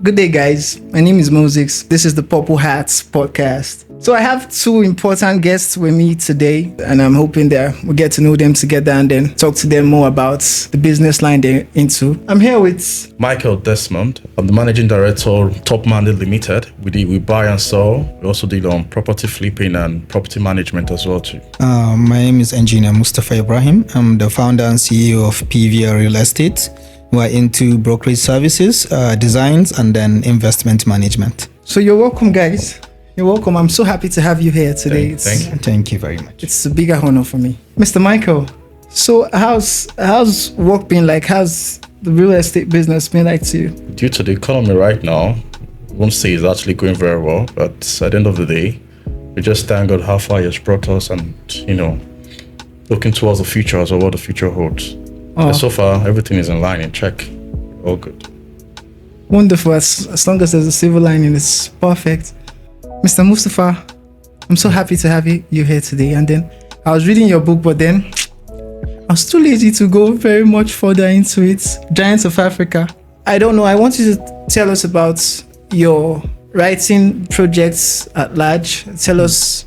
Good day, guys. My name is Mohzix. This is the Purple Hats podcast. So I have two important guests with me today, and I'm hoping that we'll get to know them together and then talk to them more about the business line they're into. I'm here with Michael Desmond. I'm the managing director of Topmandy Limited. We buy and sell. We also deal on property flipping and property management as well too. My name is Engineer Mustapha Ibrahim. I'm the founder and CEO of Pivea Real Estate. We're into brokerage services, designs, and then investment management. So you're welcome, guys. You're welcome. I'm so happy to have you here today. Thank you very much. It's a bigger honor for me. Mr. Michael, so how's work been like? How's the real estate business been like to you? Due to the economy right now, I won't say it's actually going very well, but at the end of the day, we just thank God how far He has brought us and, looking towards the future as well, what the future holds. And so far, everything is in line, in check. All good. Wonderful. As long as there's a silver lining, it's perfect. Mr. Mustapha, I'm so happy to have you here today. And then I was reading your book, but then I was too lazy to go very much further into it. Giants of Africa. I don't know. I want you to tell us about your writing projects at large. Tell us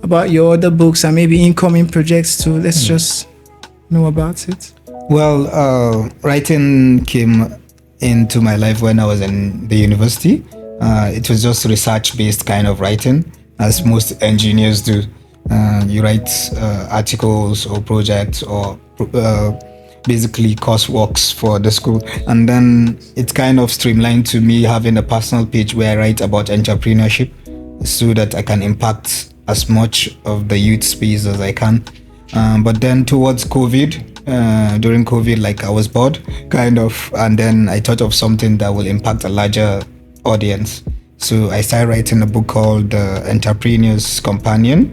about your other books and maybe incoming projects too. Let's just know about it. Well, writing came into my life when I was in the university. It was just research-based kind of writing, as most engineers do. You write articles or projects or basically courseworks for the school. And then it's kind of streamlined to me having a personal page where I write about entrepreneurship so that I can impact as much of the youth space as I can. But then towards COVID, during COVID, like I was bored, kind of, and then I thought of something that will impact a larger audience. So I started writing a book called Entrepreneur's Companion,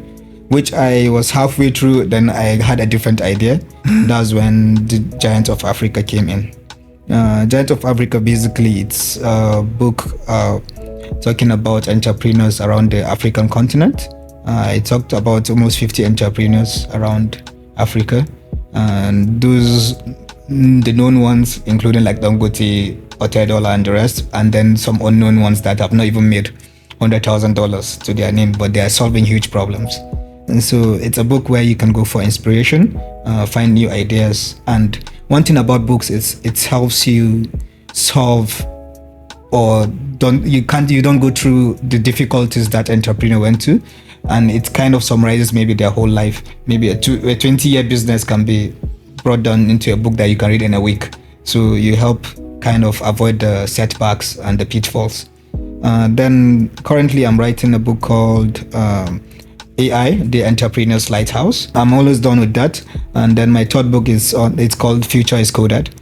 which I was halfway through, then I had a different idea. That's when the Giant of Africa came in. Giant of Africa, basically, it's a book talking about entrepreneurs around the African continent. I talked about almost 50 entrepreneurs around Africa, and those the known ones, including like Dangote, Otedola, and the rest, and then some unknown ones that have not even made $100,000 to their name, but they are solving huge problems. And so it's a book where you can go for inspiration, find new ideas. And one thing about books is it helps you solve or you don't go through the difficulties that entrepreneur went to. And it kind of summarizes maybe their whole life. Maybe a 20-year business can be brought down into a book that you can read in a week. So you help kind of avoid the setbacks and the pitfalls. Then currently I'm writing a book called AI, The Entrepreneur's Lighthouse. I'm almost done with that. And then my third book it's called Future is Coded,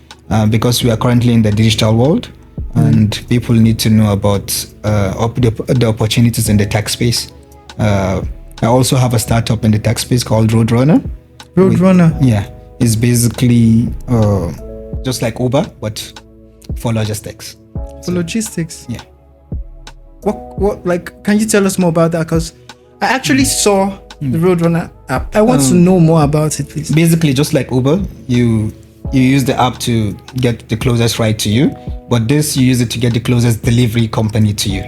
because we are currently in the digital world and people need to know about the opportunities in the tech space. I also have a startup in the tech space called Roadrunner. Yeah, it's basically just like Uber, but for logistics. For logistics? Yeah. What like, can you tell us more about that? Because I actually saw the Roadrunner app. I want to know more about it, please. Basically, just like Uber, you use the app to get the closest ride to you, but this you use it to get the closest delivery company to you.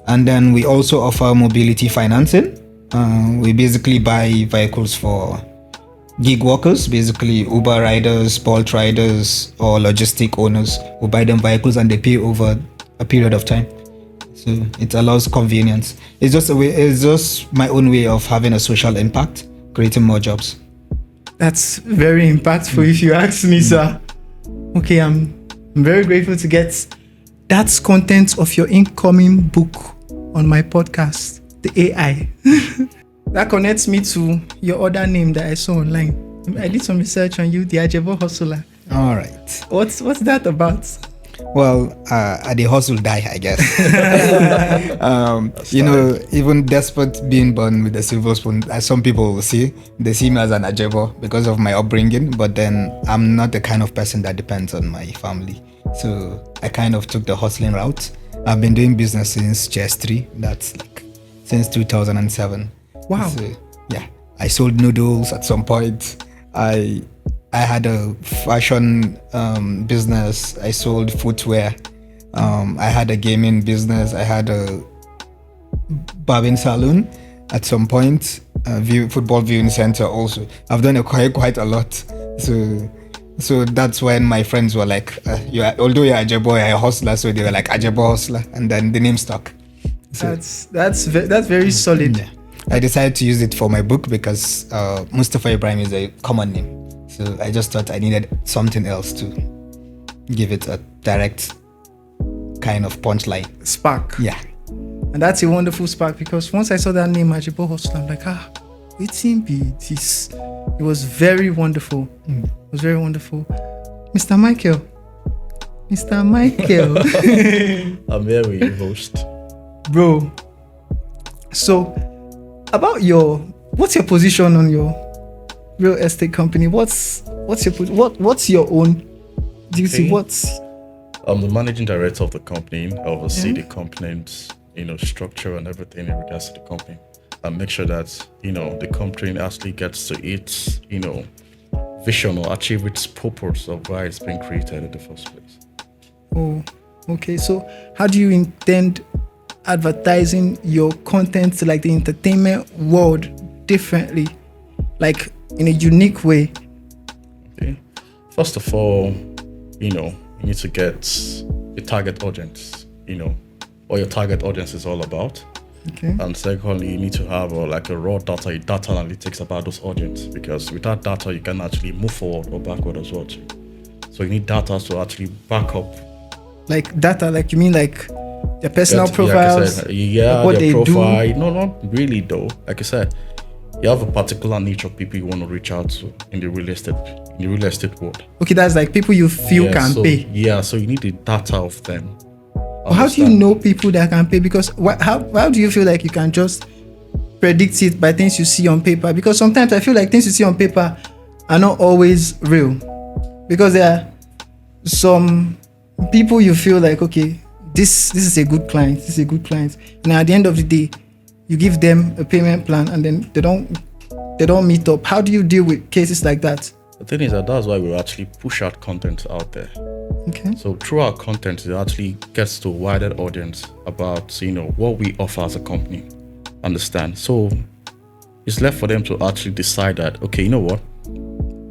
And then we also offer mobility financing. We basically buy vehicles for gig workers, basically Uber riders, Bolt riders, or logistic owners. We buy them vehicles and they pay over a period of time. So it allows convenience. It's just my own way of having a social impact, creating more jobs. That's very impactful if you ask me, sir. Okay, I'm very grateful to get that's content of your incoming book on my podcast, the AI. That connects me to your other name that I saw online. I did some research on you, the Ajebo Hustler. All right. What's that about? Well, the hustle die, I guess. Even despite being born with a silver spoon, as some people will see, they see me as an Ajebo because of my upbringing. But then I'm not the kind of person that depends on my family. So I kind of took the hustling route. I've been doing business since JS3. That's like since 2007. Wow. So, yeah, I sold noodles at some point. I had a fashion business. I sold footwear. I had a gaming business. I had a barbing salon at some point. Football viewing center also. I've done quite a lot. So that's when my friends were like, although you're Ajabo, you're a hustler, so they were like Ajabo hustler, and then the name stuck. So, that's very solid. Yeah. I decided to use it for my book because Mustapha Ibrahim is a common name. So I just thought I needed something else to give it a direct kind of punchline. Spark. Yeah. And that's a wonderful spark, because once I saw that name, Ajabo Hustler, I'm like, it's in this. It was very wonderful. It was very wonderful. Mr. Michael. I'm here with you, host. Bro. So, about what's your position on your real estate company? What's your own duty? Okay. I'm the managing director of the company. I oversee the company's, structure and everything in regards to the company, and make sure that, the company actually gets to its, vision or achieve its purpose of why it's been created in the first place. Oh, okay. So how do you intend advertising your content to like the entertainment world differently, like in a unique way? Okay. First of all, you need to get a target audience, what your target audience is all about. Okay. And secondly, you need to have a raw data analytics about those audience, because without data, you can actually move forward or backward as well too. So you need data to actually back up. Like data, like you mean like their personal profiles? Yeah, what their they profile. do? No, not really though. Like I said, you have a particular niche of people you want to reach out to in the real estate world. Okay, that's like people you feel can pay. Yeah, so you need the data of them. Well, how do you know people that can pay? Because how do you feel like you can just predict it by things you see on paper? Because sometimes I feel like things you see on paper are not always real. Because there are some people you feel like, okay, this is a good client, this is a good client. And at the end of the day, you give them a payment plan and then they don't meet up. How do you deal with cases like that? The thing is that's why we actually push out content out there. Okay. So through our content, it actually gets to a wider audience about, what we offer as a company. Understand? So it's left for them to actually decide that, okay, you know what?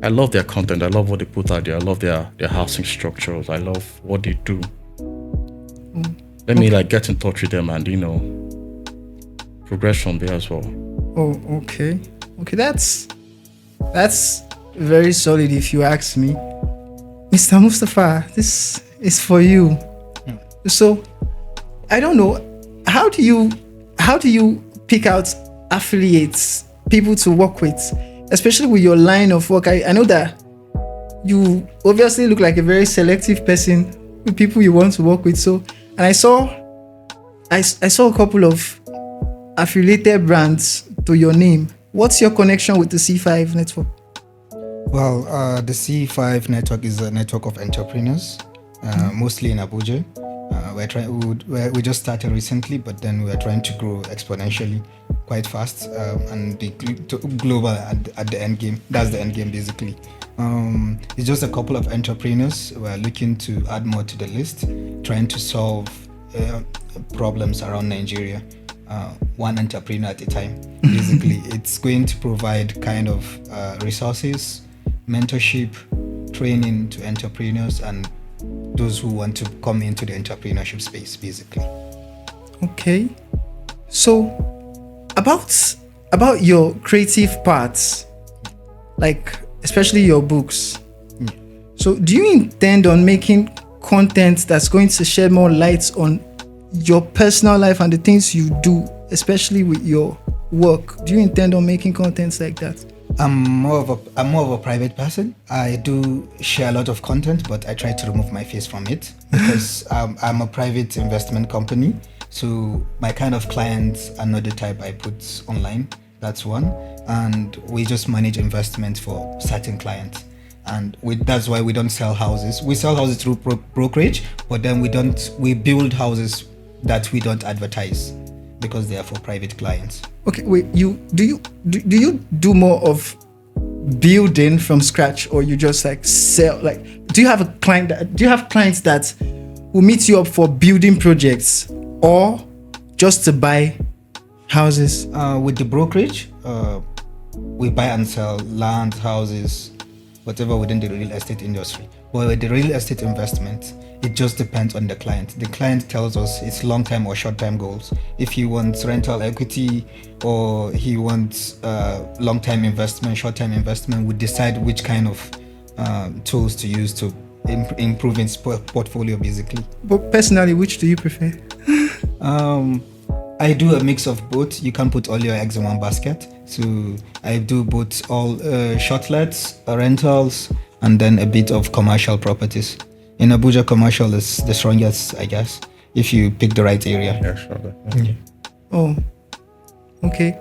I love their content. I love what they put out there. I love their housing structures. I love what they do. Let me get in touch with them and, progress from there as well. Oh, okay. Okay, that's very solid if you ask me. Mr. Mustapha, this is for you. So, I don't know, how do you pick out affiliates, people to work with, especially with your line of work? I know that you obviously look like a very selective person with people you want to work with. So, and I saw a couple of affiliated brands to your name. What's your connection with the C5 network? Well, the C5 network is a network of entrepreneurs, mostly in Abuja. We just started recently, but then we are trying to grow exponentially quite fast and be global at the end game. That's the end game basically. It's just a couple of entrepreneurs. We're looking to add more to the list, trying to solve problems around Nigeria. One entrepreneur at a time. Basically, it's going to provide kind of resources, mentorship, training to entrepreneurs and those who want to come into the entrepreneurship space, basically. Okay. So, about your creative parts, like especially your books. So, do you intend on making content that's going to shed more light on your personal life and the things you do, especially with your work? Do you intend on making contents like that? I'm more of a private person. I do share a lot of content, but I try to remove my face from it because I'm a private investment company. So my kind of clients are not the type I put online. That's one. And we just manage investments for certain clients. And that's why we don't sell houses. We sell houses through brokerage, but then we build houses that we don't advertise because they are for private clients. Okay, wait, do you do more of building from scratch, or you just like sell? Like, do you have clients that will meet you up for building projects or just to buy houses? With the brokerage, we buy and sell land, houses, whatever within the real estate industry. But with the real estate investment, it just depends on the client. The client tells us it's long-term or short-term goals. If he wants rental equity or he wants long-term investment, short-term investment, we decide which kind of tools to use to improve his portfolio, basically. But personally, which do you prefer? I do a mix of both. You can't put all your eggs in one basket. So I do both, all shortlets, rentals, and then a bit of commercial properties. In Abuja, commercial is the strongest, I guess, if you pick the right area. Yeah, sure. Yeah. Oh, okay.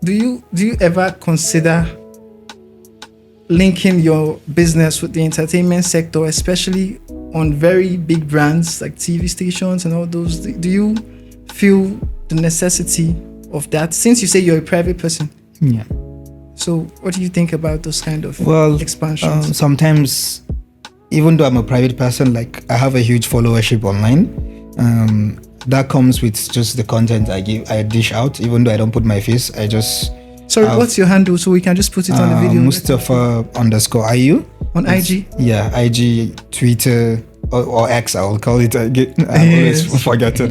Do you ever consider linking your business with the entertainment sector, especially on very big brands like TV stations and all those? Do you feel the necessity of that, since you say you're a private person? Yeah. So what do you think about those kind of expansions? Sometimes, even though I'm a private person, like I have a huge followership online, that comes with just the content I dish out. Even though I don't put my face, I just... Sorry, what's your handle so we can just put it on the video? Mustapha_IU on IG. Yeah, IG, Twitter, or X, I will call it. I always forget it.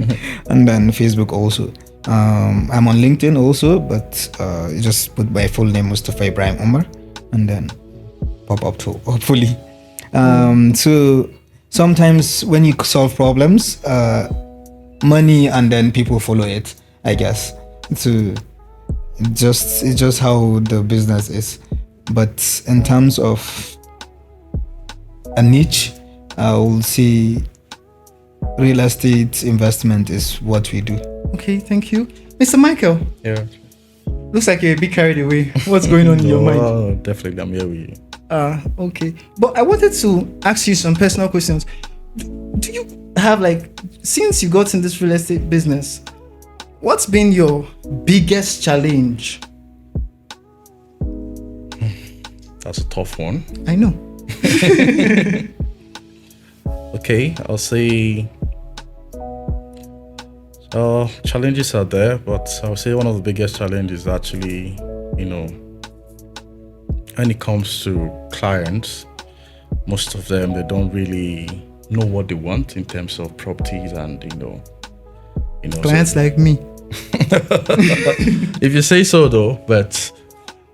And then Facebook also. I'm on LinkedIn also, but just put my full name, Mustapha Ibrahim Umar, and then pop up to, hopefully. So sometimes when you solve problems, money and then people follow it, I guess. So it's just how the business is. But in terms of a niche, I will say real estate investment is what we do. Okay, thank you. Mr. Michael. Yeah. Looks like you're a bit carried away. What's going on in your mind? Oh, definitely. I'm here with you. Okay. But I wanted to ask you some personal questions. Do you have, like, since you got in this real estate business, what's been your biggest challenge? That's a tough one. I know. Okay, I'll say challenges are there, but I'll say one of the biggest challenges is actually, when it comes to clients, most of them, they don't really know what they want in terms of properties and, clients like me. If you say so though, but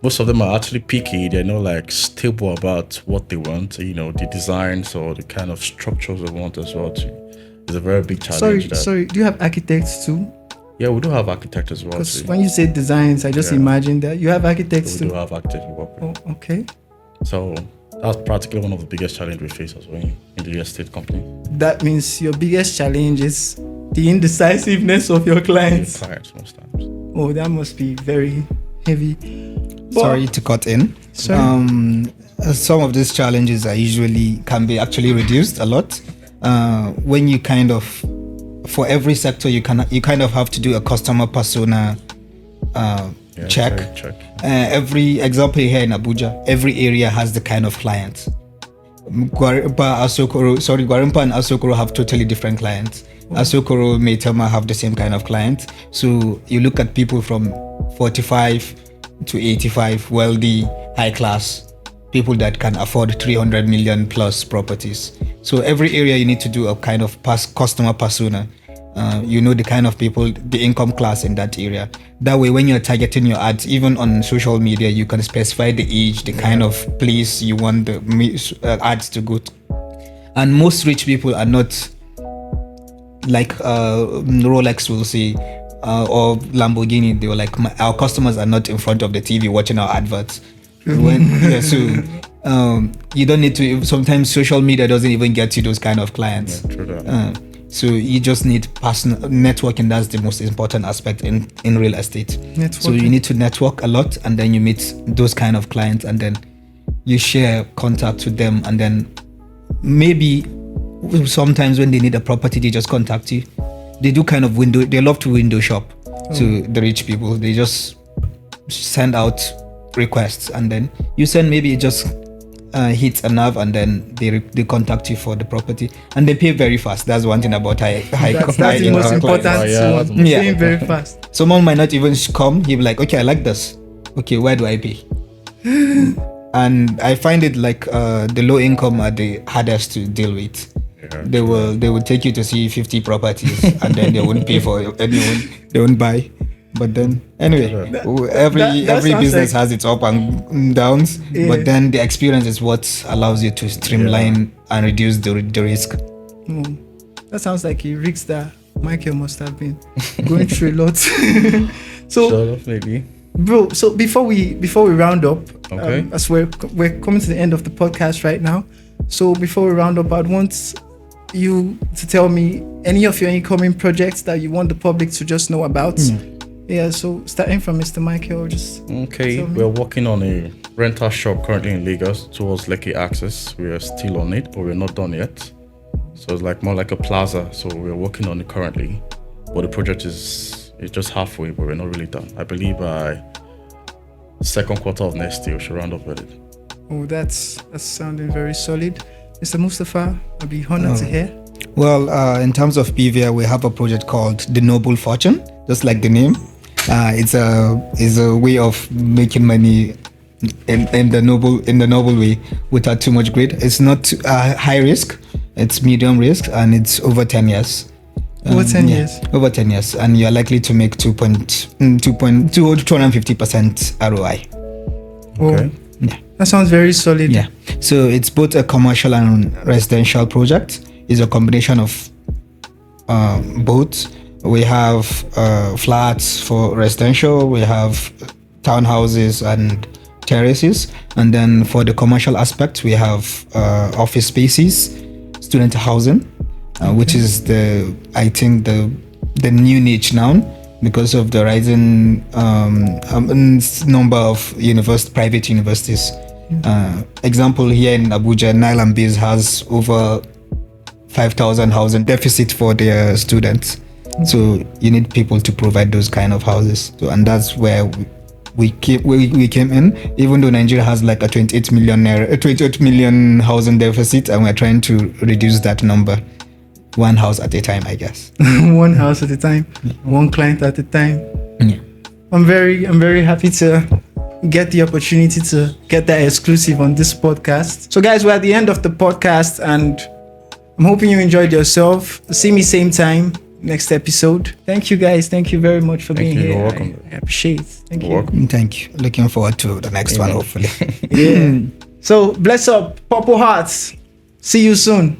most of them are actually picky. They're not like stable about what they want, the designs or the kind of structures they want as well too. It's a very big challenge. Sorry, do you have architects too? Yeah, we do have architects as well. Because when you say designs, I just imagine that you have architects too. We do have architects we work with. Oh, okay. So that's practically one of the biggest challenges we face as well in the real estate company. That means your biggest challenge is the indecisiveness of your clients. Clients most times. Oh, that must be very heavy. Sorry to cut in. Some of these challenges can be actually reduced a lot. When you kind of, for every sector, you kind of have to do a customer persona check. Every example here in Abuja, every area has the kind of client. Gwarimpa and Asokoro have totally different clients. Asokoro, Maitama have the same kind of client. So you look at people from 45 to 85, wealthy, high class, people that can afford 300 million plus properties. So every area you need to do a kind of customer persona. The kind of people, the income class in that area. That way, when you're targeting your ads, even on social media, you can specify the age, the kind of place you want the ads to go to. And most rich people are not like Rolex will say, or Lamborghini. They were like, our customers are not in front of the TV watching our adverts. You don't need to. Sometimes social media doesn't even get you those kind of clients. Yeah, true that. So you just need personal networking. That's the most important aspect in real estate. So you need to network a lot, and then you meet those kind of clients, and then you share contact with them, and then maybe sometimes when they need a property, they just contact you. They do kind of they love to window shop to the rich people. They just send out requests, and then you send maybe just hits a nerve, and then they contact you for the property, and they pay very fast. That's one thing about high That's the most important that's one. Yeah. Paying very fast. Someone might not even come. He'll be like, okay, I like this. Okay, where do I pay? And I find it like the low income are the hardest to deal with. Yeah, They will take you to see 50 properties, and then they won't pay for anyone. They won't buy. But then anyway, every sounds business like- has its up and downs. Yeah. But then the experience is what allows you to streamline and reduce the risk. That sounds like a risk that Michael must have been going through a lot. So, sure, definitely. bro, so before we round up, Okay. as we're coming to the end of the podcast right now. So before we round up, I'd want you to tell me any of your incoming projects that you want the public to just know about. Yeah, so starting from Mr. Michael, just Okay, tell me. we're working on a rental shop currently in Lagos towards Lekki Access. We are still on it, but we're not done yet. So it's like more like a plaza. So we're working on it currently, but the project is just halfway, but we're not really done. I believe by second quarter of next year we should round up with it. Oh, that's sounding very solid. Mr. Mustapha, I'll be honored to hear. Well, in terms of Pivea, we have a project called The Noble Fortune, just like the name. It's a way of making money in the noble way without too much greed. It's not high risk, it's medium risk, and it's over 10 years. Over 10 years. Over 10 years, and you're likely to make 250% ROI. Okay. Yeah. That sounds very solid. Yeah. So it's both a commercial and residential project. It's a combination of both. We have flats for residential, we have townhouses and terraces, and then for the commercial aspect, we have office spaces, student housing, which is the new niche now because of the rising number of private universities. Example here in Abuja, Nile and Biz has over 5,000 housing deficit for their students. So you need people to provide those kind of houses. So, and that's where we came in. Even though Nigeria has like a 28 million housing deficit, and we're trying to reduce that number, one house at a time, I guess. One house at a time, one client at a time. Yeah. I'm very happy to get the opportunity to get that exclusive on this podcast. So guys, we're at the end of the podcast, and I'm hoping you enjoyed yourself. See me same time next episode. Thank you guys. Thank you very much for being you. here. You're welcome. I appreciate it. Thank you. You're welcome. Thank you. Looking forward to the next one, hopefully. Yeah. So bless up, Purple Hearts. See you soon.